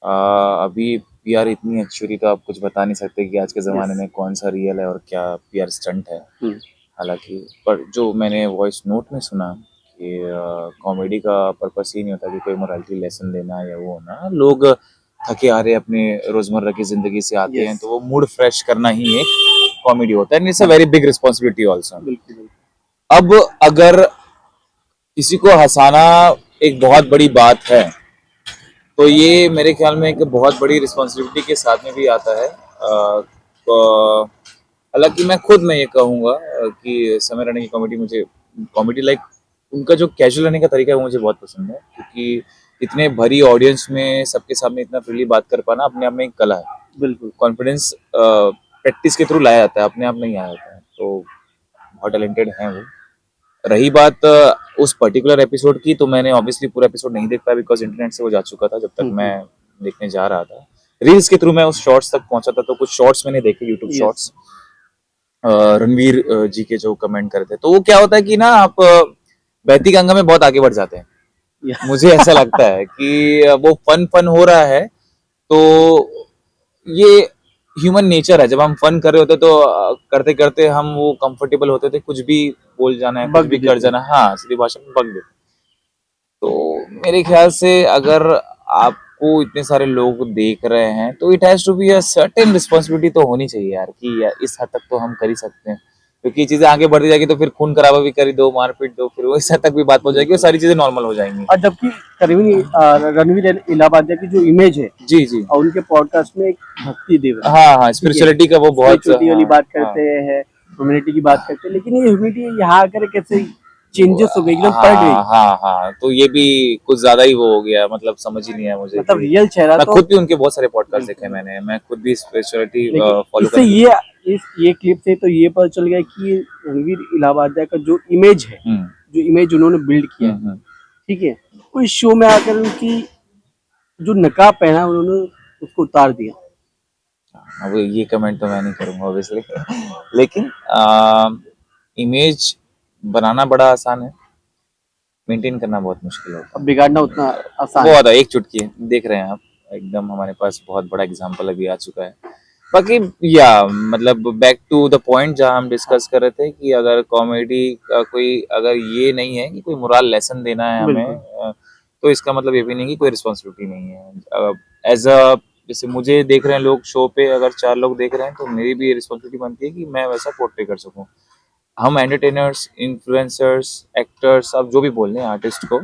अभी पीआर इतनी अच्छी हुई तो आप कुछ बता नहीं सकते कि आज के ज़माने यस। में कौन सा रियल है और क्या पीआर स्टंट है। हुँ। हालाँकि पर जो मैंने वॉइस नोट में सुना कि कॉमेडी का पर्पस ये नहीं होता कि कोई मोरालिटी लेसन देना या वो होना। लोग थके हारे अपने रोज़मर्रा की ज़िंदगी से आते हैं यस। तो वो मूड फ्रेश करना ही एक कॉमेडी होता है एंड इट्स अ हाँ, वेरी बिग रिस्पॉन्सिबिलिटी ऑल्सो। बिल्कुल, बिल्कुल। अब अगर किसी को हँसाना एक बहुत बड़ी बात है तो ये मेरे ख्याल में एक बहुत बड़ी रिस्पॉन्सिबिलिटी के साथ में भी आता है। तो हालांकि मैं ये कहूँगा कि समय रहने की कॉमेडी मुझे कॉमेडी लाइक उनका जो कैजुअल रहने का तरीका है वो मुझे बहुत पसंद है क्योंकि इतने भरी ऑडियंस में सबके सामने इतना फ्रीली बात कर पाना अपने आप में एक कला है। बिल्कुल। कॉन्फिडेंस प्रैक्टिस के थ्रू लाया जाता है, अपने आप नहीं आया होता है। तो बहुत टैलेंटेड हैं वो। रही बात उस पर्टिकुलर एपिसोड की तो मैंने ऑब्वियसली पूरा एपिसोड नहीं देख पाया बिकॉज इंटरनेट से वो जा चुका था जब तक हुँ, मैं हुँ। देखने जा रहा था। रील्स के थ्रू मैं उस शॉर्ट्स तक पहुंचा था तो कुछ शॉर्ट्स मैंने देखे यूट्यूब यस। शॉर्ट्स रणवीर जी के जो कमेंट करते तो वो क्या होता है कि ना आप बहती गंगा में बहुत आगे बढ़ जाते हैं। या मुझे ऐसा लगता है कि वो फन फन हो रहा है तो ये ह्यूमन नेचर है। जब हम फन कर रहे होते तो करते करते हम वो कंफर्टेबल होते थे कुछ भी बोल जाना है कुछ बक भी कर देते हैं। जाना, हाँ सीधी भाषा में बक देते। तो मेरे ख्याल से अगर आपको इतने सारे लोग देख रहे हैं तो it has to be a certain responsibility तो होनी चाहिए यार कि यार इस हद तक तो हम कर ही सकते हैं क्योंकि ये चीजें आगे बढ़ती जाएगी तो फिर खून खराबा भी कर दो मारपीट दो फिर वो इस हद तक भी बात पहुंच जाएगी और बिल्कुल। सारी चीजें नॉर्मल हो जाएंगी। और जबकि रणवीर इलाहाबादिया की जो इमेज है जी जी। और उनके पॉडकास्ट में एक भक्ति देव है, हाँ हाँ ठीक है? स्पिरिचुअलिटी का वो बहुत स्पिरिचुअलिटी वाली हाँ बात हाँ करते हैं, ह्यूमैनिटी की बात करते हैं, लेकिन ये ह्यूमैनिटी यहाँ आकर कैसे चेंजेस हो गई, एकदम पलट गई। हाँ हाँ हाँ तो ये भी कुछ ज्यादा ही वो हो गया मतलब समझ ही नहीं आया मुझे मतलब कि रियल चेहरा मैं तो खुद भी उनके बहुत सारे पॉडकास्ट देखे हैं। बिल्कुल। मैं खुद भी स्पिरिचुअलिटी लेकिन फॉलो इससे करने की। ये क्लिप से तो ये पता चल गया कि रणवीर इलाहाबादिया का जो इमेज है, हम्म जो इमेज उन्होंने बिल्ड किया है, हम्म। ठीक है? वो इस शो में आकर उनकी जो नकाब पहना उन्होंने उसको उतार दिया। अब ये कमेंट तो मैं नहीं करूंगा ऑब्वियसली लेकिन इमेज बनाना बड़ा आसान है, मेंटेन करना बहुत मुश्किल होता अब बिगाड़ना है। उतना आसान बहुत है। है, एक चुटकी है, देख रहे हैं आप एकदम हमारे पास बहुत बड़ा एग्जांपल अभी आ चुका है। बाकी या मतलब बैक टू द पॉइंट जहां हम हाँ, डिस्कस कर रहे थे कि अगर कॉमेडी का कोई अगर ये नहीं है कि कोई मोरल लेसन देना है हमें बिल्कुल। तो इसका मतलब ये भी नहीं कि कोई रिस्पॉन्सिबिलिटी नहीं है। एज अ जैसे मुझे देख रहे हैं लोग शो पे अगर 4 लोग देख रहे हैं तो मेरी भी रिस्पॉन्सिबिलिटी बनती है कि मैं वैसा पोर्ट्रे कर सकूं। हम एंटरटेनर्स इन्फ्लुएंसर्स एक्टर्स अब जो भी बोल रहे हैं आर्टिस्ट को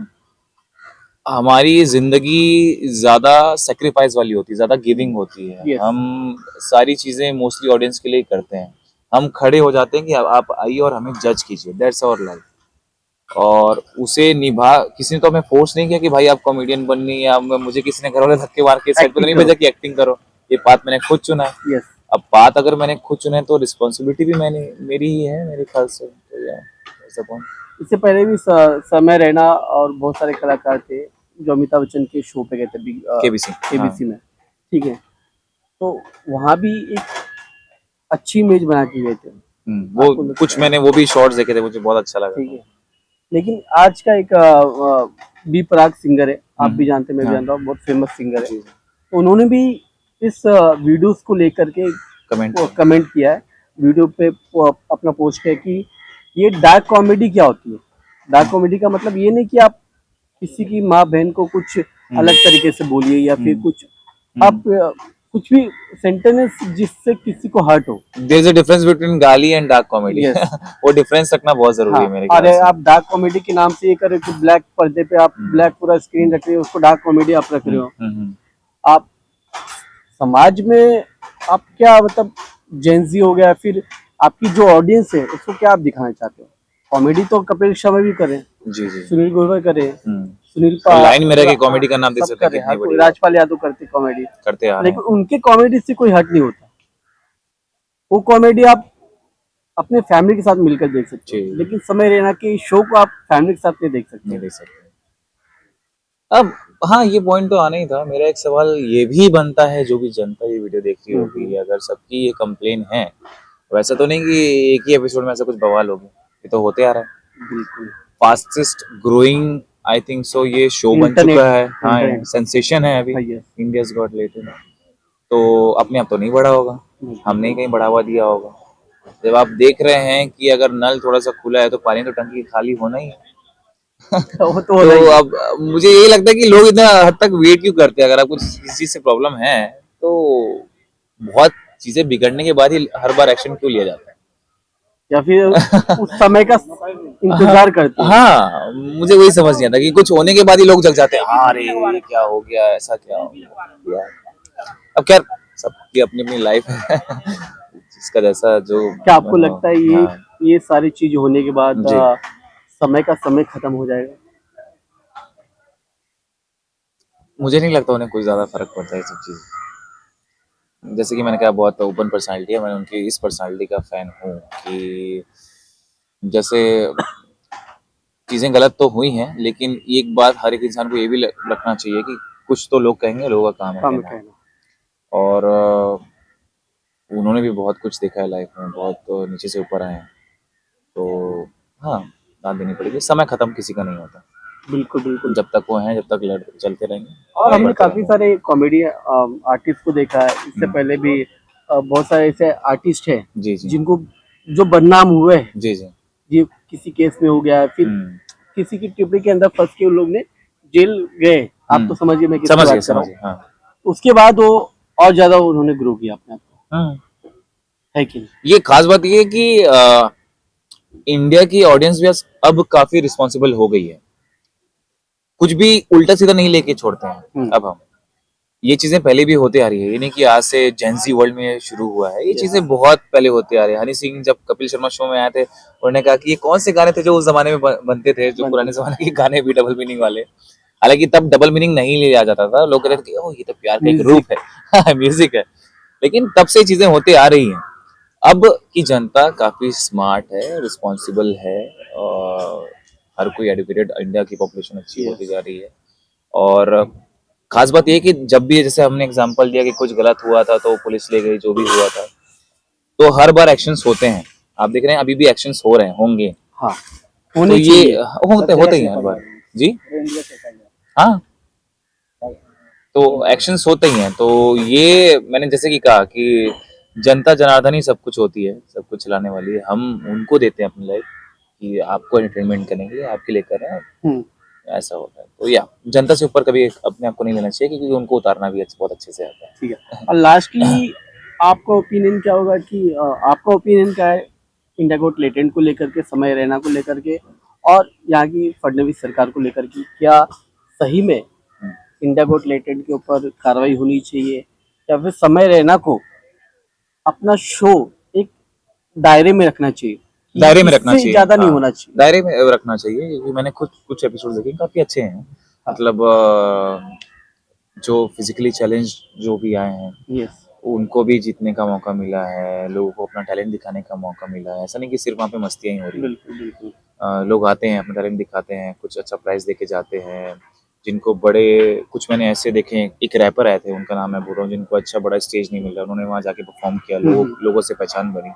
हमारी जिंदगी ज्यादा सेक्रीफाइस वाली होती है, ज्यादा गिविंग होती है। यस। हम सारी चीजें मोस्टली ऑडियंस के लिए ही करते हैं। हम खड़े हो जाते हैं कि अब आप आइए और हमें जज कीजिए, दैट्स आवर लाइफ। और उसे निभा किसी ने तो हमें फोर्स नहीं किया कि भाई आप कॉमेडियन बननी है। अब मुझे किसी ने घर वाले धक्के मार के साइड पे तो एक्टिंग नहीं करो। भेजा कि एक्टिंग करो। ये बात मैंने खुद चुना है। यस। अब बात अगर मैंने खुद चुना है तो रिस्पॉन्सिबिलिटी भी मैंने मेरी ही है मेरे ख्याल से तो या ऐसा कौन। इससे पहले भी समय रैना और बहुत सारे कलाकार थे जो अमिताभ बच्चन के शो पे गए थे केबीसी हाँ। केबीसी में, ठीक है? तो वहाँ भी एक अच्छी इमेज बना के गए थे। वो आपको कुछ लगता है? मैंने वो भी शॉर्ट्स देखे थे मुझे बहुत अच्छा लगा ठीक था। है। लेकिन आज का एक बी प्राक सिंगर है, आप भी जानते हैं, मैं भी हाँ जानता हूँ, बहुत फेमस सिंगर है। जी तो उन्होंने भी इस वीडियोस को लेकर के कमेंट कमेंट किया है, वीडियो पे अपना पोस्ट किया है कि ये डार्क कॉमेडी क्या होती है। डार्क कॉमेडी का मतलब ये नहीं कि आप किसी की माँ बहन को कुछ अलग तरीके से बोलिए या फिर कुछ आप कुछ भी सेंटेंस जिससे किसी को हर्ट हो। There is a difference between गाली एंड डार्क कॉमेडी यस। वो डिफरेंस रखना बहुत जरूरी हाँ, है मेरे ख्याल अरे से। आप डार्क कॉमेडी के नाम से ये कर रहे हो कि ब्लैक पर्दे पे आप ब्लैक पूरा स्क्रीन रख रहे हो, उसको डार्क कॉमेडी आप रख रहे हो। आप समाज में आप क्या मतलब जेंजी हो गया, फिर आपकी जो ऑडियंस है उसको क्या आप दिखाना चाहते हो? कॉमेडी तो कपिल शर्मा भी करें, जी जी। सुनील ग्रोवर करे, सुनील और लाइन में रह के हाँ, कॉमेडी करना आप देख सब सकते हैं करे, कितनी हर कोई, बड़ी बात राजपाल यादव करते कॉमेडी, करते आ रहे लेकिन हैं। उनके कॉमेडी से कोई हट नहीं होता। वो कॉमेडी आप अपने फैमिली के साथ मिलकर देख सकते हो, जी लेकिन समय रहना कि शो को आप फैमिली के साथ नहीं देख नहीं सकते। देख सकते। अब हाँ ये पॉइंट तो आना ही था। मेरा एक सवाल ये भी बनता है जो भी जनता ये वीडियो देख रही होगी अगर सबकी ये कंप्लेन है वैसा तो नहीं कि एक ही एपिसोड में ऐसा कुछ बवाल होगी। ये तो होते आ रहा है। बिल्कुल। Fastest growing I think so ये शो बन इंटरनेट चुका है, हाँ इंटरनेट सेंसेशन है अभी, हाँ, yes, इंडियाज गॉट लेटेड। तो अपने आप तो नहीं बढ़ा होगा, हमने ही कहीं बढ़ावा दिया होगा। जब आप देख रहे हैं कि अगर नल थोड़ा सा खुला है तो पानी तो टंकी खाली होना ही है। वो तो तो होना ही है। अब मुझे यही लगता है कि लोग इतना हद तक वेट क्यों करते हैं। अगर आपको किसी चीज से प्रॉब्लम है तो बहुत चीजें बिगड़ने के बाद ही हर बार एक्शन क्यों लिया जाता है। या फिर उस समय का इंतजार करते हैं। हाँ, मुझे वही समझ नहीं आता कि कुछ होने के बाद ही लोग जग जाते हैं, हाँ अरे ये क्या हो गया, ऐसा क्या हो गया। अब खैर सबकी अपनी अपनी लाइफ है जिसका जैसा जो क्या आपको लगता है हाँ ये सारी चीज होने के बाद जी। समय का समय खत्म हो जाएगा? मुझे नहीं लगता उन्हें कोई ज्यादा फर्क पड़ता है ये सब चीज। जैसे कि मैंने कहा बहुत ओपन पर्सनालिटी है, मैं उनकी इस पर्सनालिटी का फैन हूँ कि जैसे चीजें गलत तो हुई हैं, लेकिन एक बात हर एक इंसान को ये भी रखना चाहिए कि कुछ तो लोग कहेंगे, लोगों का काम है काम कहना। कहना। और उन्होंने भी बहुत कुछ देखा है लाइफ में, बहुत नीचे से ऊपर आए हैं। तो हाँ, दाद देनी पड़ेगी, समय खत्म किसी का नहीं होता। बिल्कुल बिल्कुल। जब तक वो हैं, जब तक लड़ चलते रहेंगे और हमने बढ़ते काफी रहेंगे। सारे कॉमेडी आर्टिस्ट को देखा है, इससे पहले भी बहुत सारे ऐसे आर्टिस्ट हैं जी जी जिनको जो बदनाम हुए हैं, जी जी। ये किसी केस में हो गया है, फिर हम्म किसी की टिप्पणी के अंदर फंस के उन लोग ने जेल गए। आप तो समझिए मैं किसकी बात कर रहा हूँ। समझिए हाँ। उसके बाद वो और ज्यादा उन्होंने ग्रो किया अपने आप को, है कि नहीं? ये खास बात ये है कि इंडिया की ऑडियंस भी अब काफी रिस्पॉन्सिबल हो गई है, कुछ भी उल्टा सीधा नहीं लेके छोड़ते हैं अब हम। ये चीजें पहले भी होते आ रही है, ये नहीं कि आज से जेंजी वर्ल्ड में शुरू हुआ है, ये चीजें बहुत पहले होते आ रही है। हनी सिंह जब कपिल शर्मा शो में आए थे, उन्होंने कहा कि ये कौन से गाने थे जो उस जमाने में बनते थे, जो पुराने जमाने के गाने भी डबल मीनिंग वाले। हालांकि तब डबल मीनिंग नहीं लिया जाता था, लोग कहते थे कि ओह ये तो प्यार का एक रूप है म्यूजिक है। लेकिन तब से चीजें होते आ रही हैं। अब की जनता काफी स्मार्ट है, रिस्पॉन्सिबल है, और हर कोई एडुकेटेड, इंडिया की पॉपुलेशन अच्छी होती जा रही है। और खास बात ये कि जब भी जैसे हमने एग्जांपल दिया कि कुछ गलत हुआ था तो पुलिस ले गई, जो भी हुआ था, तो हर बार एक्शंस होते हैं। आप देख रहे हैं अभी भी एक्शंस हो रहे हैं, होंगे। हाँ, तो होने ये चाहिए। होते ही हैं हर बार जी। हाँ, तो एक्शंस होते ही हैं। तो ये मैंने जैसे कि कहा कि जनता जनार्दन ही सब कुछ होती है, सब कुछ चलाने वाली है। हम उनको देते हैं अपनी लाइफ कि आपको एंटरटेनमेंट करेंगे, आपके लिए कर रहे हैं, ऐसा होता है। तो या जनता से ऊपर कभी अपने आप को नहीं लेना चाहिए, क्योंकि उनको उतारना भी बहुत अच्छे से आता है। ठीक है। और लास्टली आपका ओपिनियन क्या होगा कि आपका ओपिनियन क्या है इंडिया गोट लेटेंट को लेकर के, समय रैना को लेकर के, और यहाँ की फडणवीस सरकार को लेकर के? क्या सही में इंडिया गोट लेटेंट के ऊपर कार्रवाई होनी चाहिए, या फिर समय रैना को अपना शो एक दायरे में रखना चाहिए कि दायरे में रखना इससे चाहिए, ज्यादा नहीं हाँ, होना चाहिए? दायरे में रखना चाहिए, क्योंकि मैंने खुद कुछ एपिसोड देखे, काफी अच्छे हैं। मतलब जो फिजिकली चैलेंज जो भी आए हैं, यस, उनको भी जीतने का मौका मिला है, लोगों को अपना टैलेंट दिखाने का मौका मिला है। ऐसा नहीं कि सिर्फ वहाँ पे मस्तियाँ ही हो रही हैं। बिल्कुल बिल्कुल। लोग आते हैं, अपना टैलेंट दिखाते हैं, कुछ अच्छा प्राइज देके जाते हैं। जिनको बड़े, कुछ मैंने ऐसे देखे हैं, एक रैपर आए थे, उनका नाम मैं बोल रहा हूँ, जिनको अच्छा बड़ा स्टेज नहीं मिल रहा, उन्होंने वहाँ जाके परफॉर्म किया, लोगों से पहचान बनी।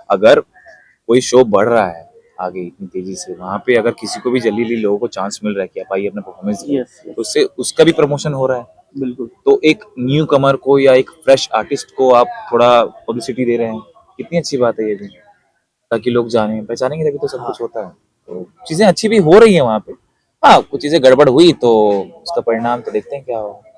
अगर कोई शो बढ़ रहा है आगे इतनी तेजी से, वहाँ पे अगर किसी को भी जल्दी लोगों को चांस मिल रहा है कि आप आइए अपना परफॉर्मेंस दिखाइए, यस यस, तो उससे उसका भी प्रमोशन हो रहा है। बिल्कुल। तो एक न्यू कमर को या एक फ्रेश आर्टिस्ट को आप थोड़ा पब्लिसिटी दे रहे हैं, कितनी अच्छी बात है ये भी, ताकि लोग जाने पहचानेंगे, तभी तो सब कुछ होता है। तो चीजें अच्छी भी हो रही है वहाँ पे। हाँ, कुछ चीजें गड़बड़ हुई तो उसका परिणाम तो देखते हैं क्या होगा।